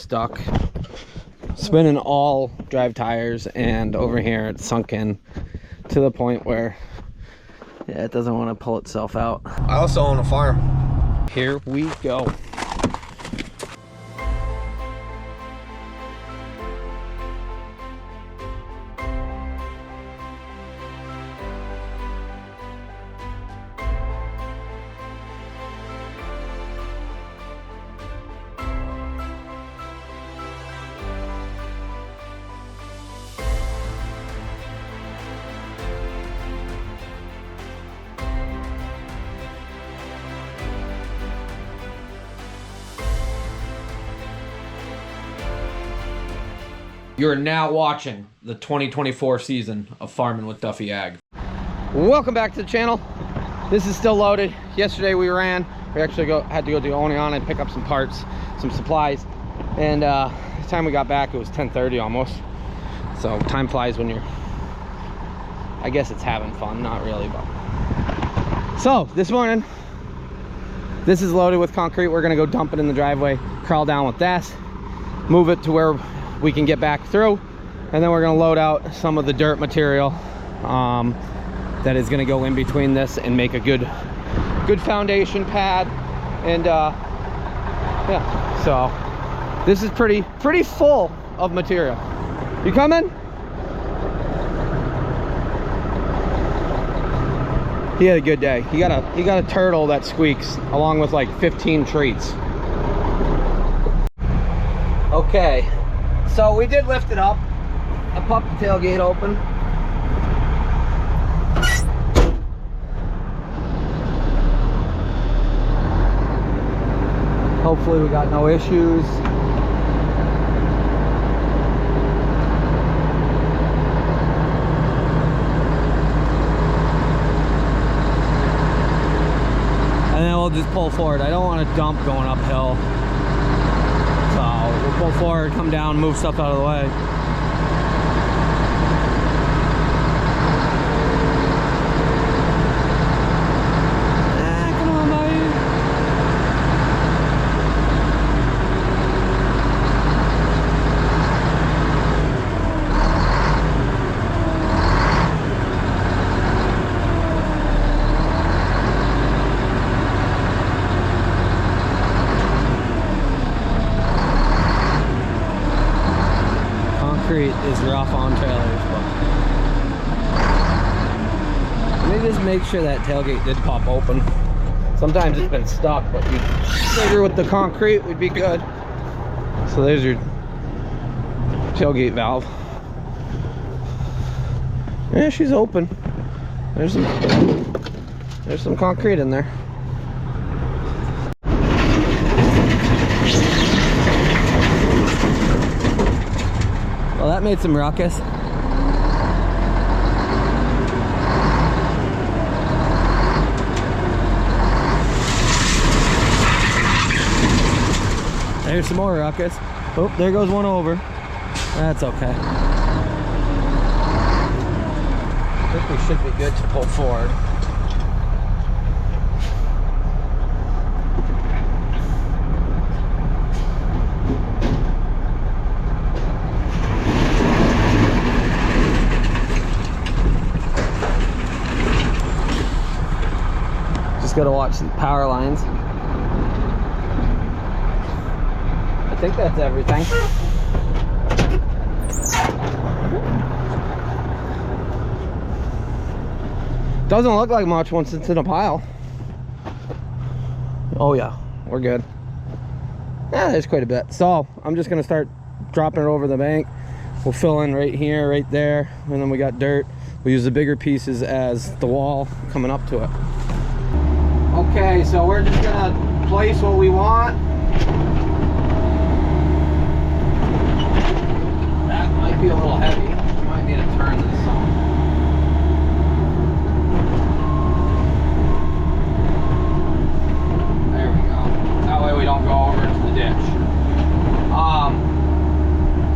stuck. Spinning all drive tires, and over here it's sunk in to the point where it doesn't want to pull itself out. I also own a farm. Here we go. You're now watching the 2024 season of Farming with Duffy Ag. Welcome back to the channel. This is still loaded. Yesterday we ran. We actually had to go to Onion and pick up some parts, some supplies. And the time we got back, it was 10:30 almost. So time flies when you're, I guess it's having fun, not really, but. So this morning, this is loaded with concrete. We're gonna go dump it in the driveway, crawl down with this, move it to where we can get back through, and then we're going to load out some of the dirt material that is going to go in between this and make a good foundation pad. And yeah, so this is pretty full of material. You coming? He had a good day. He got a turtle that squeaks along with like 15 treats. Okay. So we did lift it up. I popped the tailgate open. Hopefully we got no issues. And then we'll just pull forward. I don't want to dump going uphill. So we'll pull forward, come down, move stuff out of the way. Come on, buddy. Is rough on trailers, but let me just make sure that tailgate did pop open. Sometimes it's been stuck, but you figure with the concrete we'd be good. So there's your tailgate valve. Yeah, she's open. There's some concrete in there. Well, that made some ruckus. There's some more ruckus. Oh, there goes one over. That's okay. I think we should be good to pull forward. Gotta watch the power lines. I think that's everything. Doesn't look like much once it's in a pile. Oh yeah, we're good. Yeah, there's quite a bit. So I'm just gonna start dropping it over the bank. We'll fill in right here, right there, and then we got dirt. We'll use the bigger pieces as the wall coming up to it. Okay, so we're just gonna place what we want. That might be a little heavy. Might need to turn this on. There we go. That way we don't go over into the ditch.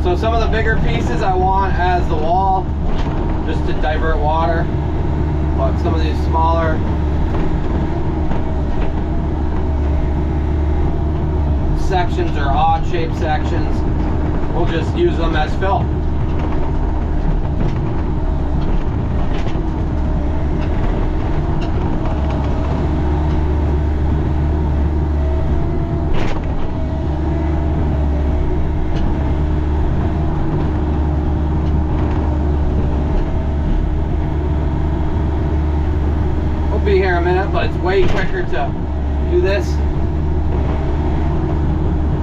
So some of the bigger pieces I want as the wall, just to divert water. But some of these smaller sections or odd shaped sections, we'll just use them as fill. We'll be here a minute, but it's way quicker to do this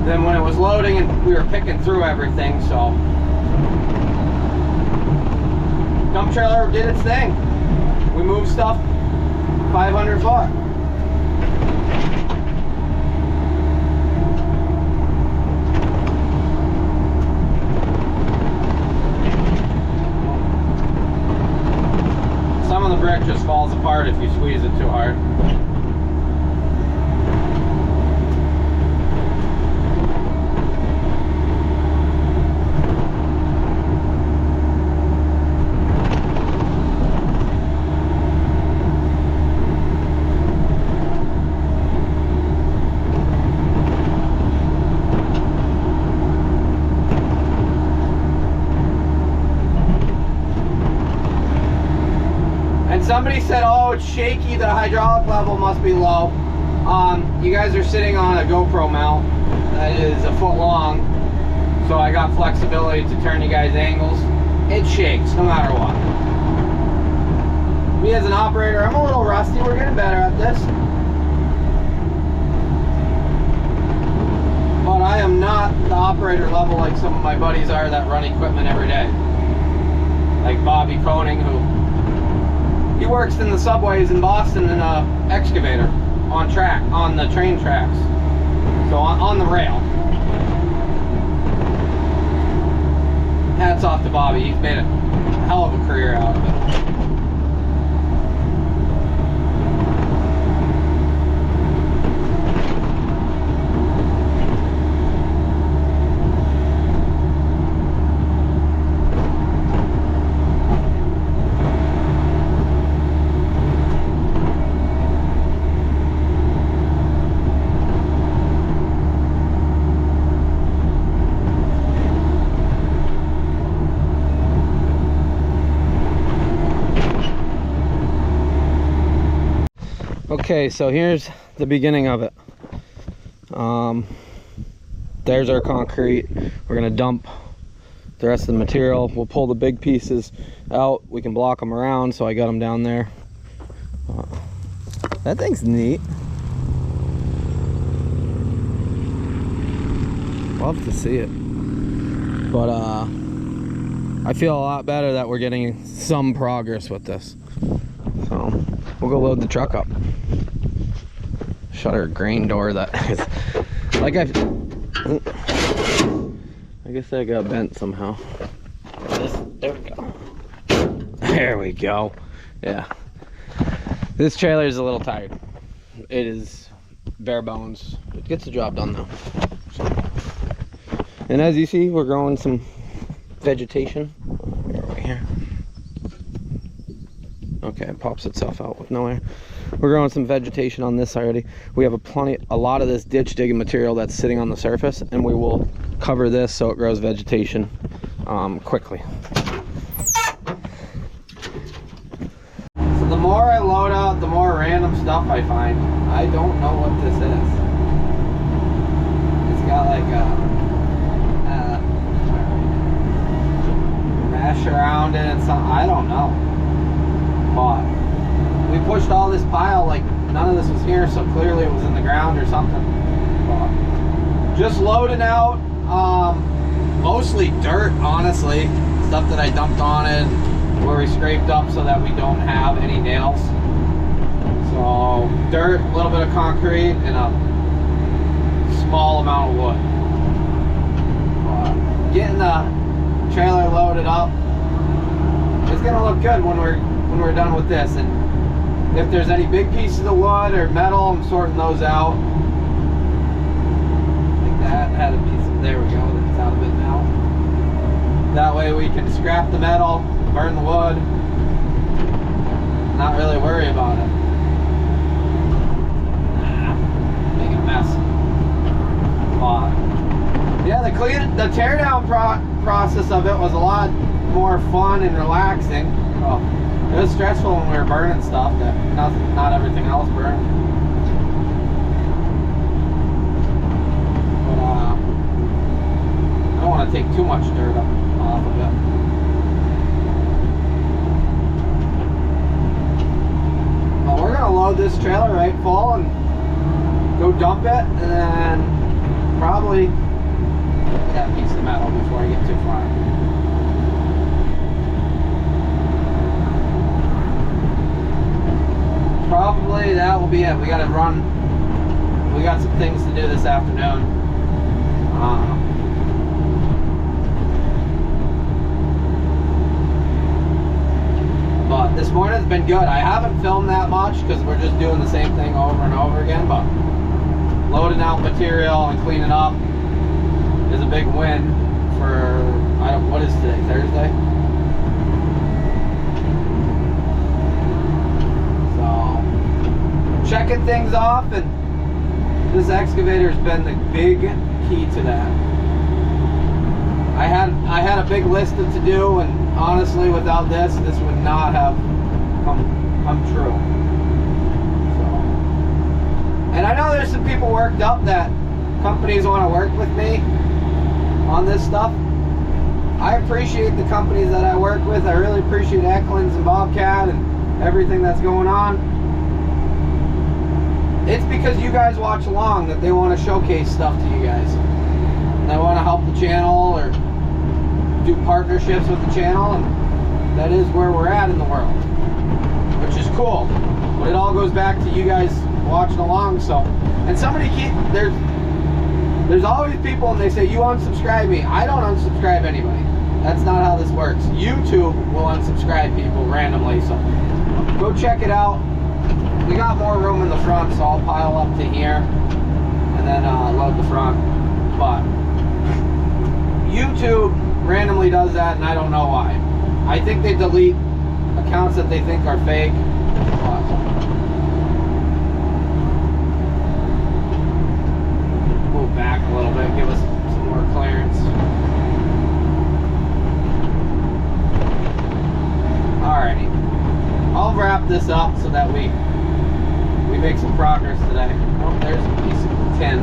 than when it was loading and we were picking through everything. So dump trailer did its thing. We moved stuff 500 foot. Some of the brick just falls apart if you squeeze it too hard. Somebody said, oh, it's shaky, the hydraulic level must be low. You guys are sitting on a GoPro mount that is a foot long, so I got flexibility to turn you guys' angles. It shakes no matter what. Me as an operator, I'm a little rusty. We're getting better at this. But I am not the operator level like some of my buddies are that run equipment every day. Like Bobby Koenig, he works in the subways in Boston in an excavator on the train tracks. So on the rail. Hats off to Bobby, he's made a hell of a career out of it. Okay, so here's the beginning of it. There's our concrete. We're gonna dump the rest of the material. We'll pull the big pieces out. We can block them around, so I got them down there. That thing's neat. Love to see it. But I feel a lot better that we're getting some progress with this. So we'll go load the truck up. Shutter grain door that is like I guess that got bent somehow. There we go. There we go. Yeah. This trailer is a little tired. It is bare bones. It gets the job done though. So. And as you see, we're growing some vegetation. Right here. Okay, it pops itself out with no air. We're growing some vegetation on this already. We have a lot of this ditch digging material that's sitting on the surface, and we will cover this so it grows vegetation quickly. So the more I load out, the more random stuff I find. I don't know what this is. It's got like a mesh around it and something. I don't know. But we pushed all this pile, like none of this was here, so clearly it was in the ground or something. But just loading out, mostly dirt, honestly. Stuff that I dumped on it, where we scraped up so that we don't have any nails. So dirt, a little bit of concrete, and a small amount of wood. But getting the trailer loaded up, it's gonna look good when we're done with this. And if there's any big pieces of wood or metal, I'm sorting those out. Like that had a piece of, there we go, that's out of it now. That way we can scrap the metal, burn the wood, not really worry about it. Make a mess. Yeah, the teardown process of it was a lot more fun and relaxing. Well, it was stressful when we were burning stuff that not everything else burned. But I don't want to take too much dirt off of it. Well, we're gonna load this trailer right full and go dump it, and then probably get that piece of metal before I get too far. Probably that will be it. We gotta run. We got some things to do this afternoon. But this morning's been good. I haven't filmed that much because we're just doing the same thing over and over again, but loading out material and cleaning up is a big win for, what is today, Thursday? So, checking things off, and this excavator has been the big key to that. I had a big list of to do, and honestly, without this would not have come true. So, and I know there's some people worked up that companies want to work with me on this stuff. I appreciate the companies that I work with. I really appreciate Eklund's and Bobcat and everything that's going on. It's because you guys watch along that they want to showcase stuff to you guys. They want to help the channel or do partnerships with the channel, and that is where we're at in the world, which is cool. But it all goes back to you guys watching along. So, and there's always people, and they say, you unsubscribe me. I don't unsubscribe anybody. That's not how this works. YouTube will unsubscribe people randomly, so go check it out. We got more room in the front, so I'll pile up to here and then load the front. But YouTube randomly does that, and I don't know why. I think they delete accounts that they think are fake. But move back a little bit, give us some more clearance. Alrighty, I'll wrap this up so that we make some progress today. Oh, there's a piece of tin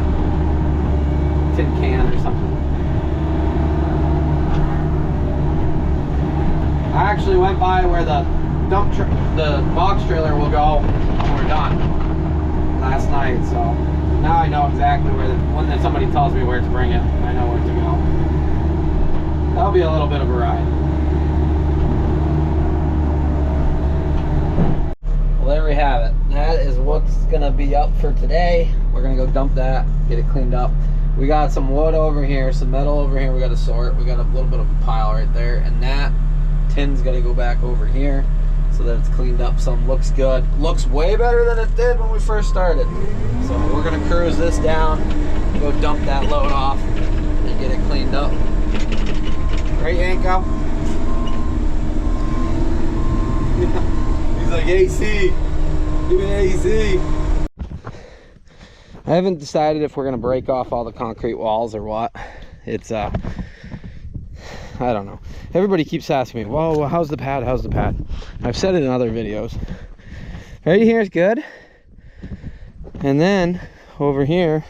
can or something. I actually went by where the box trailer will go when we're done last night, so now I know exactly where when somebody tells me where to bring it, I know where to go. That'll be a little bit of a ride. Well, there we have it. That is what's gonna be up for today. We're gonna go dump that, get it cleaned up. We got some wood over here, some metal over here we gotta sort. We got a little bit of a pile right there, and that tin's gotta go back over here so that it's cleaned up. Some looks good. Looks way better than it did when we first started. So we're gonna cruise this down, go dump that load off, and get it cleaned up. Right, Yanko? He's like, AC, give me AC. I haven't decided if we're gonna break off all the concrete walls or what. It's I don't know. Everybody keeps asking me, whoa, how's the pad? How's the pad? I've said it in other videos. Right here is good. And then over here,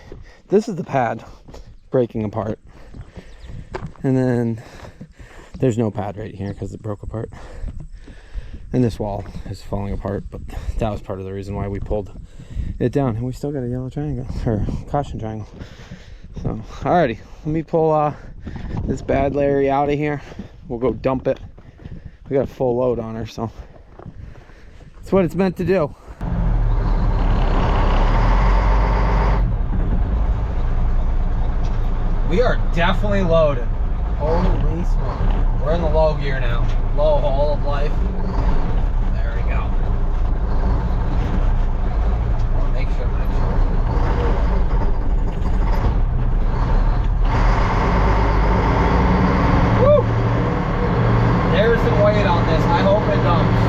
this is the pad breaking apart. And then there's no pad right here because it broke apart. And this wall is falling apart, but that was part of the reason why we pulled it down. And we still got a yellow triangle, or caution triangle. So, alrighty, let me pull this bad Larry out of here. We'll go dump it. We got a full load on her, so that's what it's meant to do. We are definitely loaded. Holy smoke. We're in the low gear now. Low haul of life. There we go. Make sure. Woo! There's some weight on this. I hope it dumps.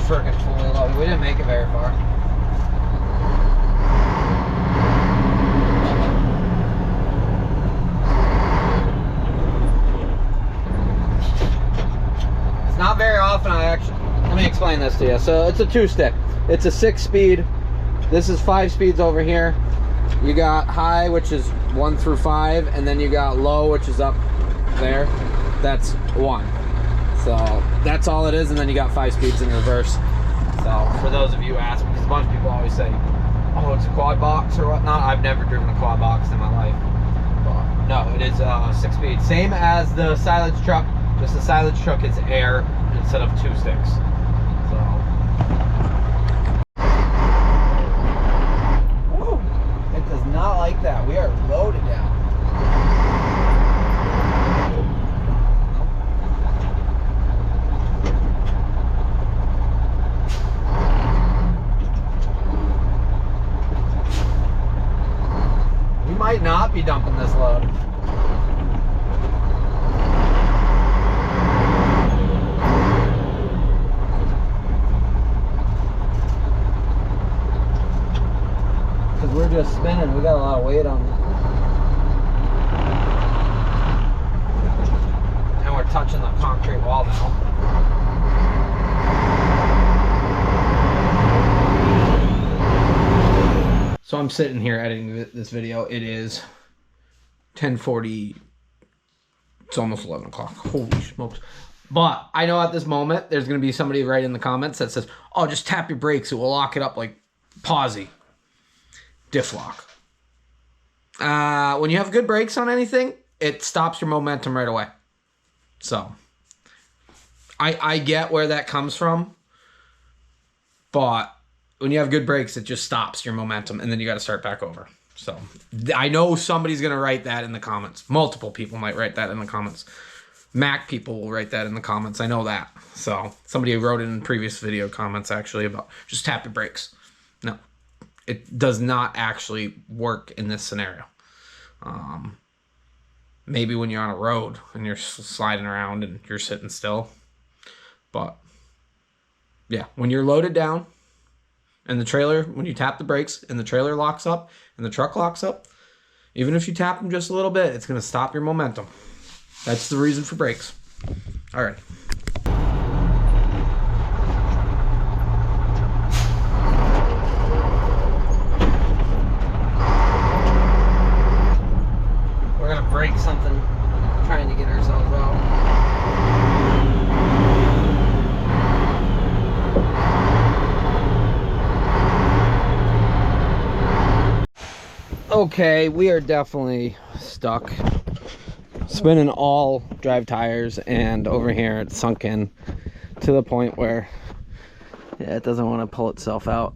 friggin' fully loaded. We didn't make it very far. It's not very often let me explain this to you. So it's a 2-stick. It's a 6-speed. This is 5 speeds over here. You got high, which is 1 through 5, and then you got low, which is up there. That's 1. So that's all it is, and then you got 5 speeds in reverse. So for those of you asking, because a bunch of people always say, oh, it's a quad box or whatnot. I've never driven a quad box in my life. But no, it is 6 speed. Same as the silage truck, just the silage truck is air instead of 2 sticks. So. Woo, it does not like that. We are loaded down. Might not be dumping this load. Because we're just spinning, we got a lot of weight on it. And we're touching the concrete wall now. So I'm sitting here editing this video. It is 10:40. It's almost 11 o'clock. Holy smokes. But I know at this moment, there's going to be somebody right in the comments that says, oh, just tap your brakes. It will lock it up like Pawsy. Diff lock. When you have good brakes on anything, it stops your momentum right away. So I get where that comes from. But when you have good brakes, it just stops your momentum, and then you got to start back over. So I know somebody's going to write that in the comments. Multiple people might write that in the comments. Mac people will write that in the comments. I know that. So somebody wrote it in previous video comments actually about just tap your brakes. No, it does not actually work in this scenario. Maybe when you're on a road and you're sliding around and you're sitting still. But yeah, when you're loaded down, and the trailer, when you tap the brakes and the trailer locks up and the truck locks up, even if you tap them just a little bit, it's going to stop your momentum. That's the reason for brakes. All right. We're going to break something trying to get ourselves out. Okay, we are definitely stuck. Spinning all drive tires, and over here it's sunk in to the point where it doesn't want to pull itself out.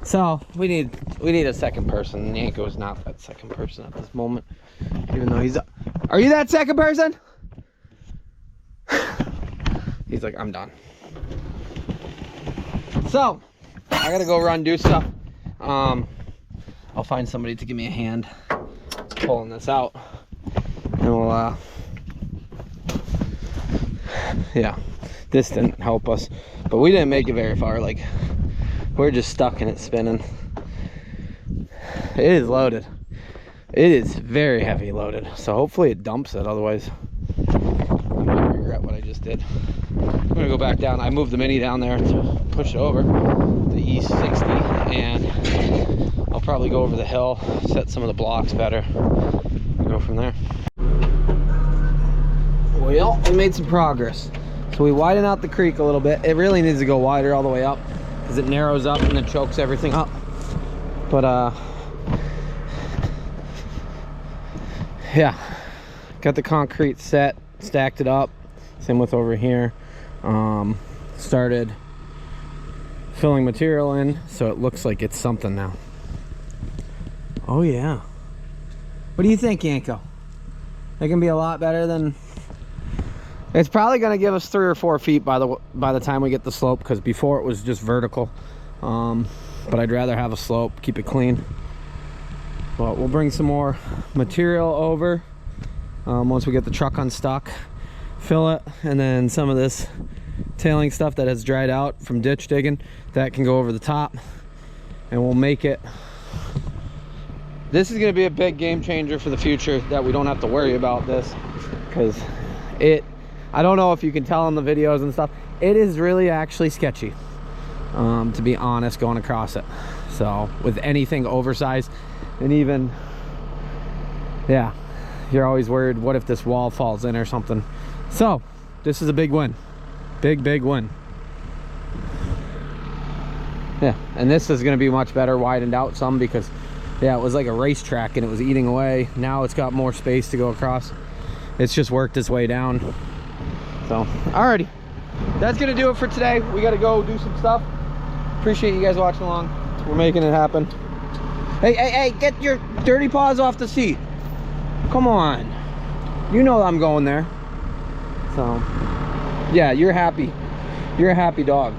So we need a second person. Yanko's not that second person at this moment, even though he's. Are you that second person? He's like, I'm done. So I gotta go run, do stuff. I'll find somebody to give me a hand pulling this out, and we'll yeah, this didn't help us, but we didn't make it very far. Like, we're just stuck in it spinning. It is loaded. It is very heavy loaded, so hopefully it dumps it, otherwise I might regret what I just did. I'm gonna go back down. I moved the Mini down there to push it over the E60, and I'll probably go over the hill, set some of the blocks better, and go from there. Well, we made some progress. So we widen out the creek a little bit. It really needs to go wider all the way up because it narrows up and then chokes everything up. But yeah, got the concrete set, stacked it up. Same with over here. Started filling material in, so it looks like it's something now. Oh yeah. What do you think, Yanko? It can be a lot better than. It's probably going to give us 3 or 4 feet by the time we get the slope, because before it was just vertical. But I'd rather have a slope, keep it clean. But we'll bring some more material over once we get the truck unstuck, fill it, and then some of this tailing stuff that has dried out from ditch digging, that can go over the top, and we'll make it. This is going to be a big game changer for the future, that we don't have to worry about this, because I don't know if you can tell in the videos and stuff, it is really actually sketchy, to be honest, going across it. So with anything oversized, and even, yeah, you're always worried, what if this wall falls in or something? So this is a big win. Big win. Yeah, and this is going to be much better, widened out some, because yeah, it was like a racetrack and it was eating away. Now it's got more space to go across. It's just worked its way down. So alrighty, that's gonna do it for today. We got to go do some stuff. Appreciate you guys watching along. We're making it happen. Hey, get your dirty paws off the seat. Come on, you know I'm going there. So yeah, you're happy. You're a happy dog.